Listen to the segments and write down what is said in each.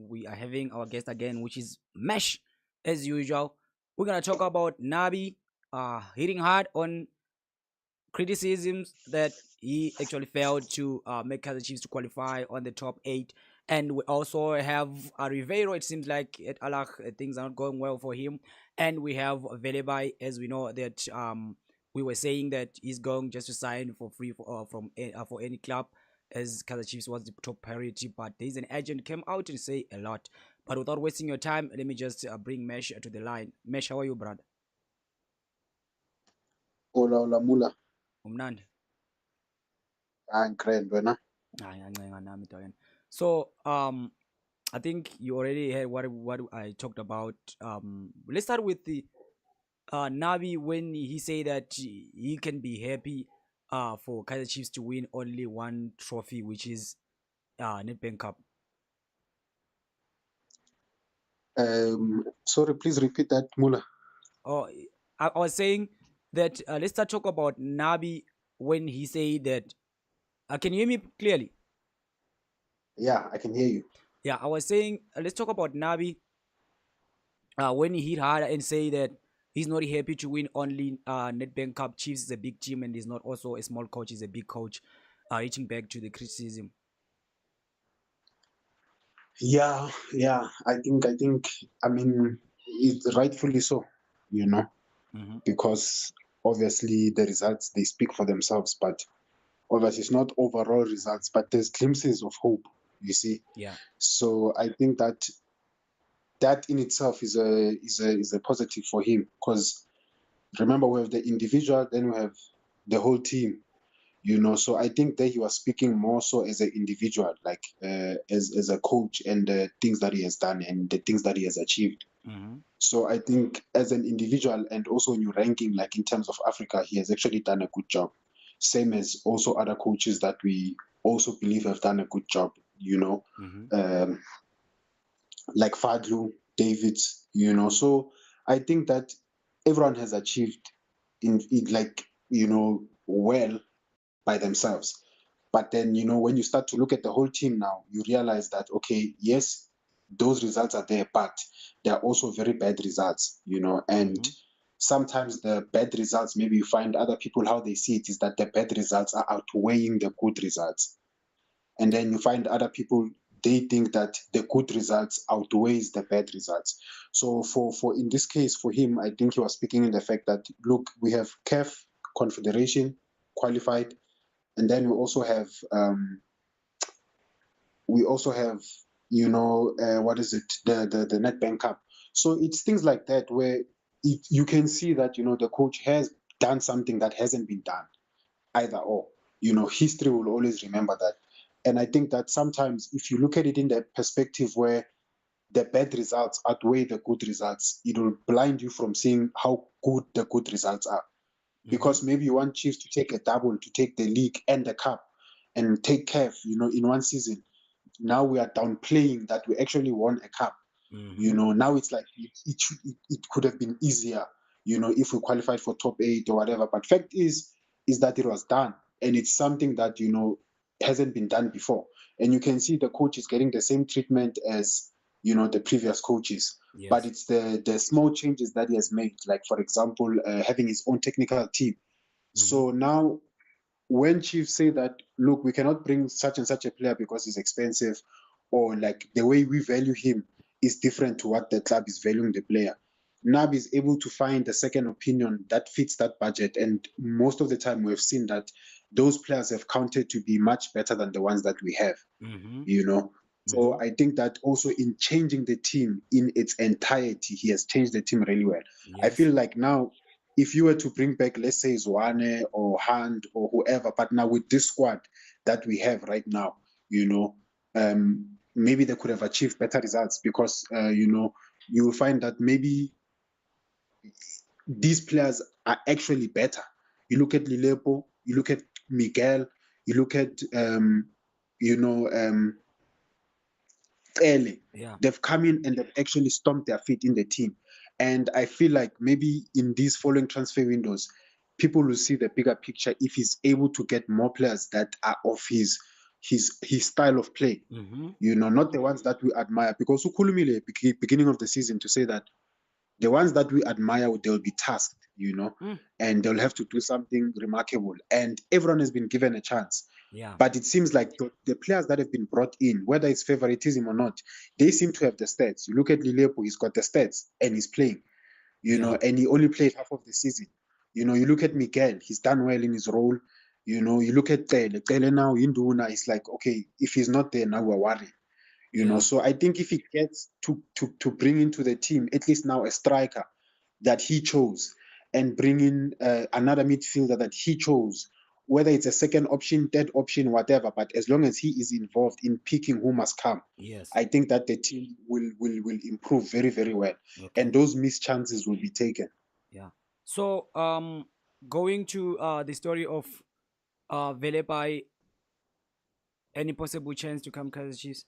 we are having our guest again, which is Mesh, as usual. We're gonna talk about Nabi hitting hard on criticisms that he actually failed to make Kaizer Chiefs to qualify on the top eight. And we also have Riveiro. It seems like at Allah things are not going well for him. And we have Velebayi, as we know that we were saying that he's going just to sign for free for any club, as Kaizer Chiefs was the top priority. But there's an agent came out and say a lot. But without wasting your time, let me just bring Mesh to the line. Mesh, how are you, brother? Hola, hola, mula. Umnandi. Ngikhrendwe wena. Hayi, ngancenga nami Doyen. So I think you already heard what I talked about. Let's start with the Nabi when he said that he can be happy for Kaizer Chiefs to win only one trophy, which is Nedbank Cup. Sorry, please repeat that, mula. Oh, I was saying that let's start talk about Nabi when he said that. Can you hear me clearly? Yeah, I can hear you. Yeah, I was saying let's talk about Nabi when he hit hard and say that he's not happy to win only Nedbank Cup. Chiefs is a big team and he's not also a small coach, he's a big coach, reaching back to the criticism. Yeah, I mean, it's rightfully so, because obviously the results, they speak for themselves, but obviously it's not overall results, but there's glimpses of hope, you see. Yeah. So I think that in itself is a positive for him, because remember, we have the individual, then we have the whole team. So I think that he was speaking more so as an individual, like as a coach, and the things that he has done and the things that he has achieved. So I think as an individual, and also in your ranking, like in terms of Africa, he has actually done a good job, same as also other coaches that we also believe have done a good job, like Fadlu, David, so I think that everyone has achieved in like, well, by themselves. But then, when you start to look at the whole team now, you realize that, okay, yes, those results are there, but they're also very bad results, and sometimes the bad results, maybe you find other people, how they see it is that the bad results are outweighing the good results. And then you find other people, they think that the good results outweighs the bad results. So for in this case, for him, I think he was speaking in the fact that, look, we have CAF Confederation qualified, and then we also have what is it, the Nedbank Cup. So it's things like that where you can see that the coach has done something that hasn't been done, either or. History will always remember that. And I think that sometimes if you look at it in the perspective where the bad results outweigh the good results, it will blind you from seeing how good the good results are. Because maybe you want Chiefs to take a double, to take the league and the cup, and take CAF, in one season. Now we are downplaying that we actually won a cup. Now it's like it could have been easier, if we qualified for top 8 or whatever. But fact is that it was done, and it's something that hasn't been done before. And you can see the coach is getting the same treatment as the previous coaches. Yes. But it's the small changes that he has made, like, for example, having his own technical team. So now when Chiefs say that, look, we cannot bring such and such a player because he's expensive, or like the way we value him is different to what the club is valuing the player, Nabi is able to find a second opinion that fits that budget. And most of the time we've seen that those players have counted to be much better than the ones that we have, So I think that also in changing the team in its entirety, he has changed the team really well. Yes. I feel like now, if you were to bring back, let's say, Zwane or Hand or whoever, but now with this squad that we have right now, maybe they could have achieved better results, because, you will find that maybe these players are actually better. You look at Lilepo, you look at Miguel, you look at, early. Yeah. They've come in and they've actually stomped their feet in the team. And I feel like maybe in these following transfer windows, people will see the bigger picture if he's able to get more players that are of his his style of play. Mm-hmm. Not the ones that we admire. Because ukhulumile beginning of the season to say that the ones that we admire, they'll be tasked, Mm. and they'll have to do something remarkable. And everyone has been given a chance. Yeah. But it seems like the players that have been brought in, whether it's favoritism or not, they seem to have the stats. You look at Lilepo, he's got the stats and he's playing, Yeah. and he only played half of the season. You look at Miguel, he's done well in his role. You look at Tele now, Induna, it's like, okay, if he's not there, now we're worried. Yeah. So I think if he gets to bring into the team at least now a striker that he chose, and bring in another midfielder that he chose, whether it's a second option, third option, whatever, but as long as he is involved in picking who must come, Yes. I think that the team will improve very, very well, Okay. and those missed chances will be taken. Yeah. So going to the story of Velebayi, any possible chance to come Kaizer Chiefs?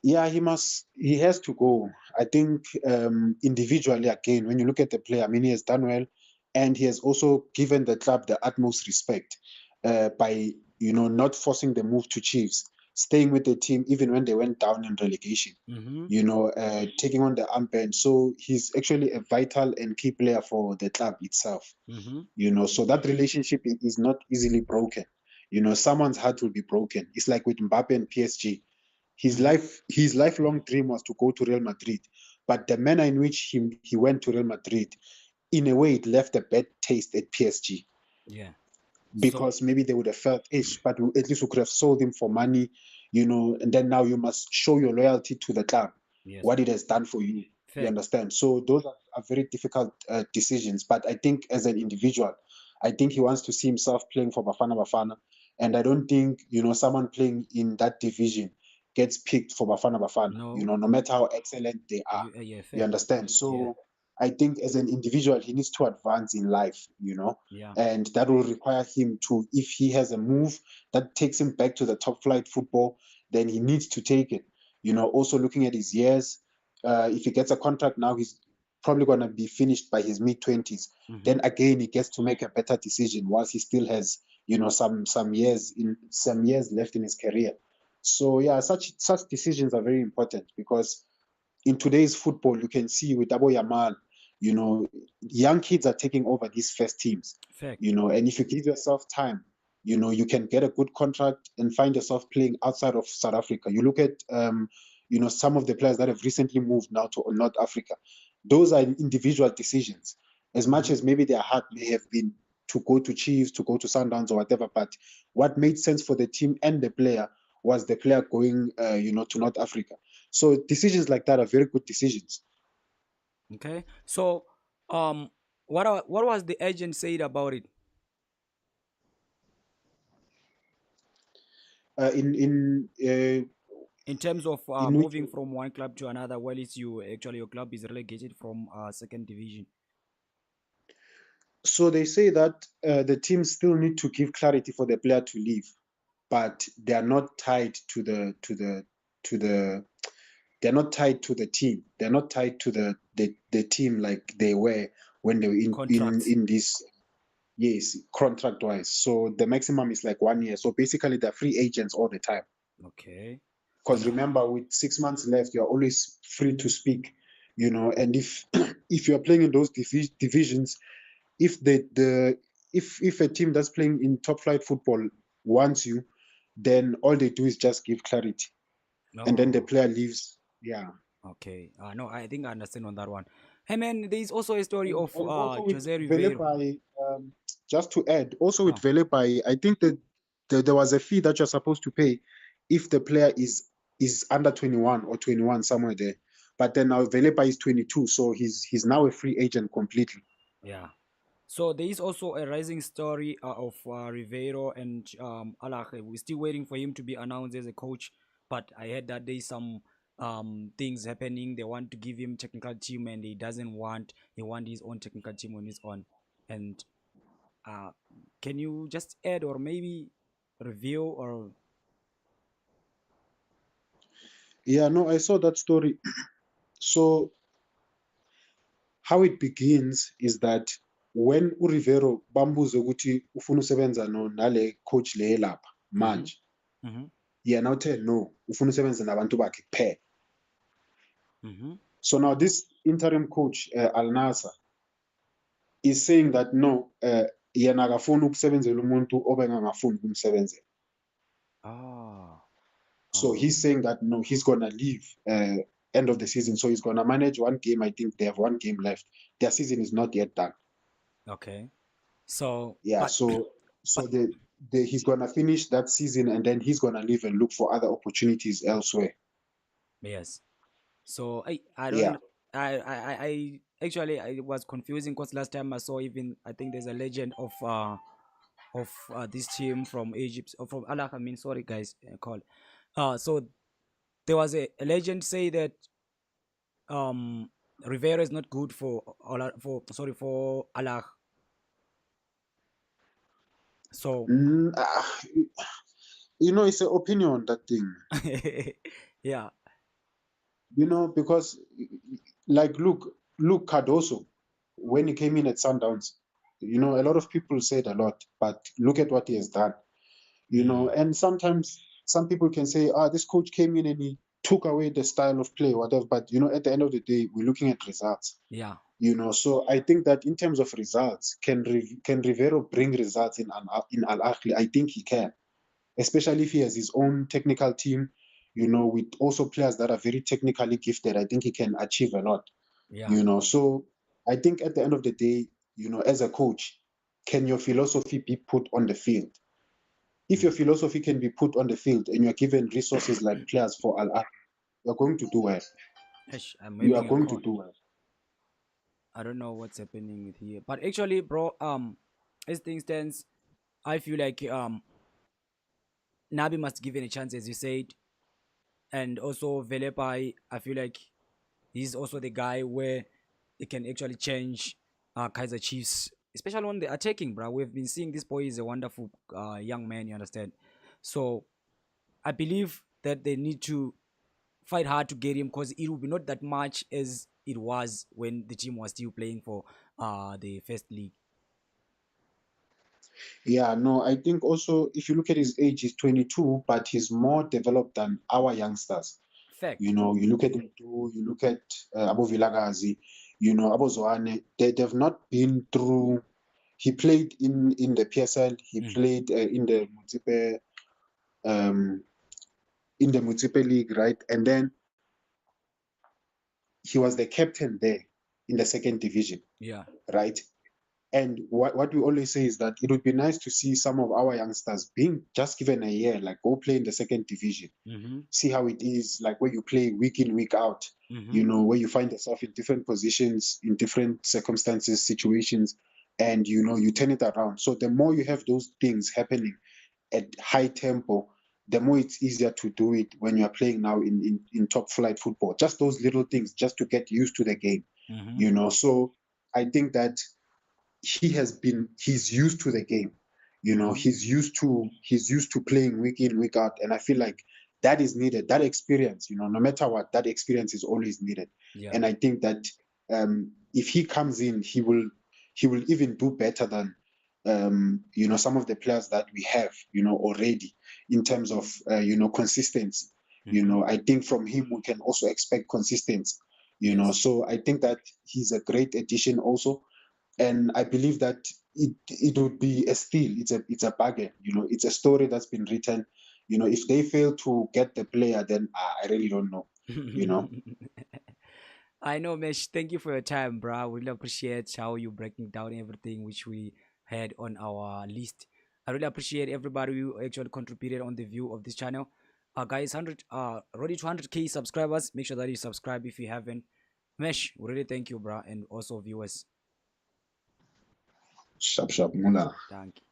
Yeah, he has to go. I think individually, again, when you look at the player, I mean, he has done well, and he has also given the club the utmost respect by not forcing the move to Chiefs, staying with the team even when they went down in relegation. Mm-hmm. Taking on the armband. So he's actually a vital and key player for the club itself. Mm-hmm. So that relationship is not easily broken. Someone's heart will be broken. It's like with Mbappe and PSG. Mm-hmm. His lifelong dream was to go to Real Madrid, but the manner in which he went to Real Madrid, in a way, it left a bad taste at PSG, Yeah. So because maybe they would have felt ish, but at least we could have sold him for money, and then now you must show your loyalty to the club, yes. what it has done for you. You Fact. understand? So those are very difficult decisions. But I think as an individual, I think he wants to see himself playing for Bafana Bafana. And I don't think, someone playing in that division gets picked for Bafana Bafana, No. no matter how excellent they are. Yeah. You Fact. understand? Yeah. So I think as an individual, he needs to advance in life, Yeah. and that will require him to, if he has a move that takes him back to the top flight football, then he needs to take it. Also looking at his years, if he gets a contract now, he's probably going to be finished by his mid-20s. Mm-hmm. Then again, he gets to make a better decision whilst he still has, some years left in his career. So yeah, such decisions are very important, because in today's football, you can see with Abo Yamal, young kids are taking over these first teams, Fact. and if you give yourself time, you can get a good contract and find yourself playing outside of South Africa. You look at, some of the players that have recently moved now to North Africa. Those are individual decisions. As much Mm-hmm. as maybe their heart may have been to go to Chiefs, to go to Sundowns or whatever, but what made sense for the team and the player was the player going, to North Africa. So decisions like that are very good decisions. Okay. So what was the agent said about it in terms of In which moving from one club to another? While it's you actually your club is relegated from second division. So they say that the teams still need to give clarity for the player to leave, but they are not tied to the they're not tied to the team. They're not tied to the team like they were when they were Contracts. in this. Yes, contract wise. So the maximum is like 1 year. So basically they're free agents all the time. Okay. Because remember, with 6 months left, you're always free to speak, and if if you're playing in those divisions, if the if a team that's playing in top flight football wants you, then all they do is just give clarity, and then the No. player leaves. Yeah. Okay. No, I think I understand on that one. Hey man, there is also a story of And also with Jose Riveiro. Velebayi, just to add, also with Oh, Velebayi, I think that there was a fee that you're supposed to pay if the player is under 21 or 21, somewhere there. But then now Velebayi is 22, so he's now a free agent completely. yeah. So there is also a rising story of Riveiro and Alaje. We're still waiting for him to be announced as a coach, but I heard that there's some things happening. They want to give him technical team, and he doesn't want. He want his own technical team on his own. And uh, can you just add or maybe review or Yeah, no, I saw that story. So how it begins is that when uRivero bambuze ukuthi ufuna usebenza nale coach le lapha Mhm. manje, Mhm. yena uthe no, ufuna usebenza nabantu bakhe kuphela. Mhm. So now this interim coach Al Nassr is saying that no, yena akafuni ukusebenzela umuntu obengangafuni ukumsebenzela. Ah. So he's saying that no, he's gonna leave end of the season. So he's gonna manage one game. I think they have one game left. Their season is not yet done. Okay. So, Yeah. but So but he's gonna finish that season and then he's gonna leave and look for other opportunities elsewhere. yes. So I don't Yeah. under- I actually I was confusing because last time I saw, even I think there's a legend of this team from Egypt or from Allah. I mean, sorry guys, call. So there was a legend say that um Riveiro is not good for for sorry for Allah. So Mm, it's an opinion that thing. yeah, Because like look Cardoso when he came in at Sundowns, a lot of people said a lot, but look at what he has done. mm, And sometimes some people can say, this coach came in and he took away the style of play, whatever. But at the end of the day, we're looking at results. yeah, So I think that in terms of results, can Rivero bring results in Al Ahly? I think he can, especially if he has his own technical team. With also players that are very technically gifted. I think he can achieve a lot. yeah. So I think at the end of the day, as a coach, can your philosophy be put on the field? If your Mm. philosophy can be put on the field and you're given resources like players for Al Ahly, you're going to do well. Ish, I'm You are having a going to call. do well. I don't know what's happening with here, but actually, bro, as things stands, I feel like Nabi must give it a chance, as you said, and also Velebayi. I feel like he's also the guy where he can actually change Kaizer Chiefs, especially when they are attacking, bro. We've been seeing this boy is a wonderful young man. You understand? So I believe that they need to fight hard to get him because it will be not that much as it was when the team was still playing for the first league. Yeah, no, I think also if you look at his age, he's 22, but he's more developed than our youngsters. Fact. You look at Mtu, you look at Abo Vilagazi, Abo Zoane, they've not been through. He played in the PSL, he Mm. played um, in the Mutsipe League, right? And then he was the captain there in the second division, Yeah. right? And what we always say is that it would be nice to see some of our youngsters being just given a year, like go play in the second division, Mm-hmm. see how it is, like where you play week in, week out, Mm-hmm. where you find yourself in different positions, in different circumstances, situations, and you turn it around. So the more you have those things happening at high tempo, the more it's easier to do it when you're playing now in top flight football. Just those little things, just to get used to the game, Mm-hmm. So I think that he's used to the game. Mm-hmm. He's used to playing week in, week out. And I feel like that is needed. That experience, no matter what, that experience is always needed. Yeah. And I think that if he comes in, he will even do better than some of the players that we have, already in terms of consistency. Mm-hmm. I think from him we can also expect consistency. Yes. So I think that he's a great addition also, and I believe that it would be a steal. It's a bargain. It's a story that's been written. If they fail to get the player, then I really don't know. You know. I know, Mesh. Thank you for your time, bro. We really appreciate how you breaking down everything which we had on our list. I really appreciate everybody who actually contributed on the view of this channel. Guys, 100 already 200k subscribers. Make sure that you subscribe if you haven't. Mesh, we really thank you, bro, and also viewers. Sharp, sharp, mula. Thank you.